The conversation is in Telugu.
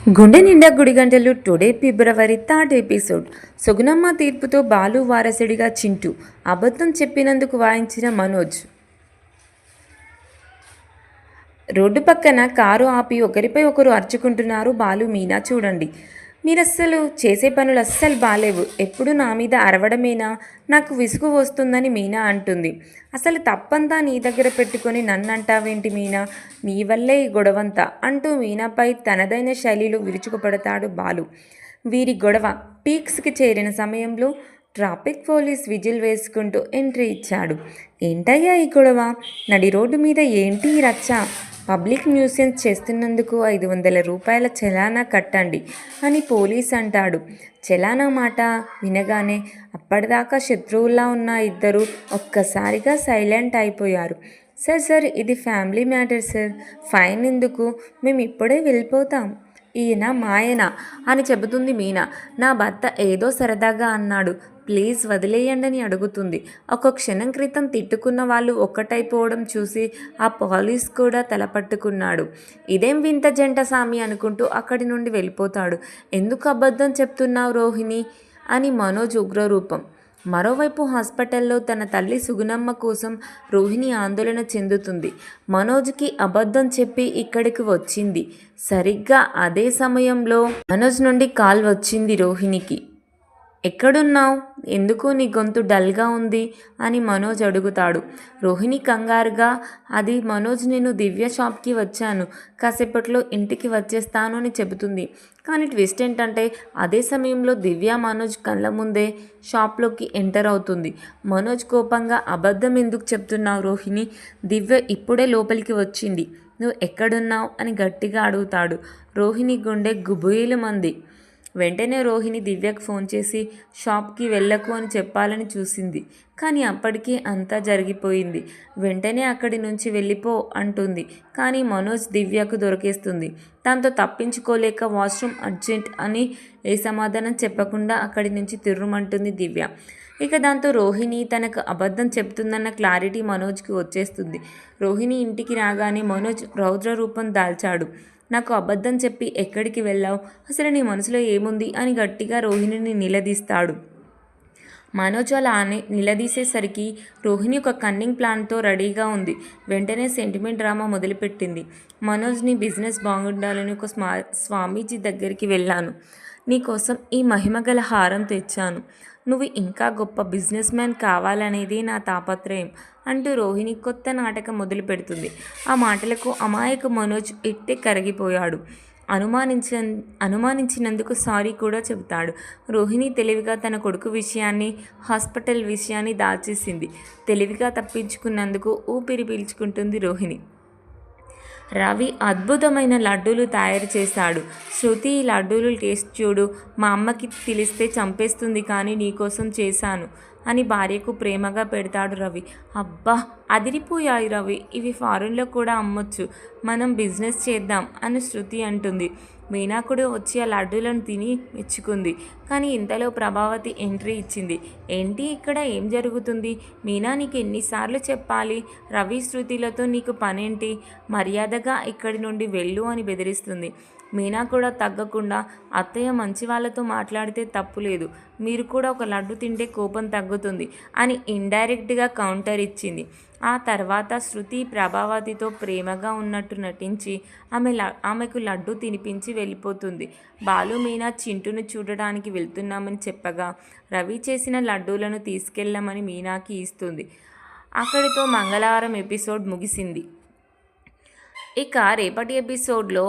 గుండె నిండా గుడిగంటలు టుడే ఫిబ్రవరి 3rd ఎపిసోడ్. సుగుణమ్మ తీర్పుతో బాలు వారసుడిగా చింటూ, అబద్ధం చెప్పినందుకు వాయించిన మనోజ్. రోడ్డు పక్కన కారు ఆపి ఒకరిపై ఒకరు అరుచుకుంటున్నారు బాలు మీనా. చూడండి, మీరస్సలు చేసే పనులు అస్సలు బాలేవు, ఎప్పుడు నా మీద అరవడమేనా, నాకు విసుగు వస్తుందని మీనా అంటుంది. అసలు తప్పంతా నీ దగ్గర పెట్టుకొని నన్ను అంటావేంటి మీనా, నీ వల్లే ఈ గొడవంతా అంటూ మీనాపై తనదైన శైలిలో విరుచుకుపడతాడు బాలు. వీరి గొడవ పీక్స్కి చేరిన సమయంలో ట్రాఫిక్ పోలీస్ విజిల్ వేసుకుంటూ ఎంట్రీ ఇచ్చాడు. ఏంటయ్యా ఈ గొడవ, నడి రోడ్డు మీద ఏంటి ఈ రచ్చ, పబ్లిక్ న్యూసెన్స్ చేస్తున్నందుకు 500 రూపాయల చలానా కట్టండి అని పోలీస్ అంటాడు. చలానా మాట వినగానే అప్పటిదాకా శత్రువుల్లా ఉన్న ఇద్దరు ఒక్కసారిగా సైలెంట్ అయిపోయారు. సార్ ఇది ఫ్యామిలీ మ్యాటర్ సార్, ఫైన్ ఎందుకు, మేము ఇప్పుడే వెళ్ళిపోతాం. ఈయన మాయనా అని చెబుతుంది మీనా. నా భర్త ఏదో సరదాగా అన్నాడు, ప్లీజ్ వదిలేయండి అడుగుతుంది. ఒక క్షణం క్రితం తిట్టుకున్న వాళ్ళు ఒక్కటైపోవడం చూసి ఆ పోలీస్ కూడా తలపట్టుకున్నాడు. ఇదేం వింత జంట సామి అనుకుంటూ అక్కడి నుండి వెళ్ళిపోతాడు. ఎందుకు అబద్ధం చెప్తున్నావు రోహిణి అని మనోజ్ ఉగ్రరూపం. మరోవైపు హాస్పిటల్లో తన తల్లి సుగుణమ్మ కోసం రోహిణి ఆందోళన చెందుతుంది. మనోజ్కి అబద్ధం చెప్పి ఇక్కడికి వచ్చింది. సరిగ్గా అదే సమయంలో మనోజ్ నుండి కాల్ వచ్చింది రోహిణికి. ఎక్కడున్నావు, ఎందుకు నీ గొంతు డల్గా ఉంది అని మనోజ్ అడుగుతాడు. రోహిణి కంగారుగా, అది మనోజ్, నేను దివ్య షాప్కి వచ్చాను, కాసేపట్లో ఇంటికి వచ్చేస్తాను అని చెబుతుంది. కానీ ట్విస్ట్ ఏంటంటే అదే సమయంలో దివ్య మనోజ్ కళ్ళ ముందే షాప్లోకి ఎంటర్ అవుతుంది. మనోజ్ కోపంగా, అబద్ధం ఎందుకు చెప్తున్నావు రోహిణి, దివ్య ఇప్పుడే లోపలికి వచ్చింది, నువ్వు ఎక్కడున్నావు అని గట్టిగా అడుగుతాడు. రోహిణి గుండె గుబుయిలమంది. వెంటనే రోహిణి దివ్యకు ఫోన్ చేసి షాప్కి వెళ్ళకు అని చెప్పాలని చూసింది. కానీ అప్పటికీ అంతా జరిగిపోయింది. వెంటనే అక్కడి నుంచి వెళ్ళిపో అంటుంది. కానీ మనోజ్ దివ్యకు దొరికేస్తుంది. దాంతో తప్పించుకోలేక వాష్రూమ్ అర్జెంట్ అని ఏ సమాధానం చెప్పకుండా అక్కడి నుంచి తిర్రుమంటుంది దివ్య. ఇక దాంతో రోహిణి తనకు అబద్ధం చెప్తుందన్న క్లారిటీ మనోజ్కి వచ్చేస్తుంది. రోహిణి ఇంటికి రాగానే మనోజ్ రౌద్ర రూపం దాల్చాడు. నాకు అబద్ధం చెప్పి ఎక్కడికి వెళ్ళావు, అసలు నీ మనసులో ఏముంది అని గట్టిగా రోహిణిని నిలదీస్తాడు. మనోజ్ అలా నిలదీసేసరికి రోహిణి ఒక కన్నింగ్ ప్లాన్తో రెడీగా ఉంది. వెంటనే సెంటిమెంట్ డ్రామా మొదలుపెట్టింది. మనోజ్ని బిజినెస్ బాగుండాలని ఒక స్వామీజీ దగ్గరికి వెళ్ళాను, నీకోసం ఈ మహిమగల హారం తెచ్చాను, నువ్వు ఇంకా గొప్ప బిజినెస్ మ్యాన్ కావాలనేది నా తాపత్రయం అంటూ రోహిణి కొత్త నాటకం మొదలు పెడుతుంది. ఆ మాటలకు అమాయక మనోజ్ ఇట్టే కరిగిపోయాడు. అనుమానించినందుకు సారీ కూడా చెబుతాడు. రోహిణి తెలివిగా తన కొడుకు విషయాన్ని, హాస్పిటల్ విషయాన్ని దాచేసింది. తెలివిగా తప్పించుకున్నందుకు ఊపిరి పీల్చుకుంటుంది రోహిణి. రవి అద్భుతమైన లడ్డూలు తయారు చేశాడు. శృతి, ఈ లడ్డూలు టేస్ట్ చూడు, మా అమ్మకి తెలిస్తే చంపేస్తుంది, కానీ నీకోసం చేశాను అని భార్యకు ప్రేమగా పెడతాడు రవి. అబ్బా అదిరిపోయాయి రవి, ఇవి ఫారెన్లో కూడా అమ్మొచ్చు, మనం బిజినెస్ చేద్దాం అని శృతి అంటుంది. మీనా కూడా వచ్చి ఆ లడ్డూలను తిని మెచ్చుకుంది. కానీ ఇంతలో ప్రభావతి ఎంట్రీ ఇచ్చింది. ఏంటి ఇక్కడ ఏం జరుగుతుంది మీనా, నీకు ఎన్నిసార్లు చెప్పాలి, రవి శృతిలతో నీకు పనేంటి, మర్యాదగా ఇక్కడి నుండి వెళ్ళు అని బెదిరిస్తుంది. మీనా కూడా తగ్గకుండా, అత్తయ్య మంచి వాళ్ళతో మాట్లాడితే తప్పులేదు, మీరు కూడా ఒక లడ్డు తింటే కోపం తగ్గుతుంది అని ఇండైరెక్ట్గా కౌంటర్ ఇచ్చింది. ఆ తర్వాత శృతి ప్రభావతితో ప్రేమగా ఉన్నట్టు నటించి ఆమెకు లడ్డు తినిపించి వెళ్ళిపోతుంది. బాలు మీనా చింటూను చూడడానికి వెళ్తున్నామని చెప్పగా రవి చేసిన లడ్డూలను తీసుకెళ్ళమని మీనాకి ఇస్తుంది. అక్కడితో మంగళవారం ఎపిసోడ్ ముగిసింది. ఇక రేపటి ఎపిసోడ్లో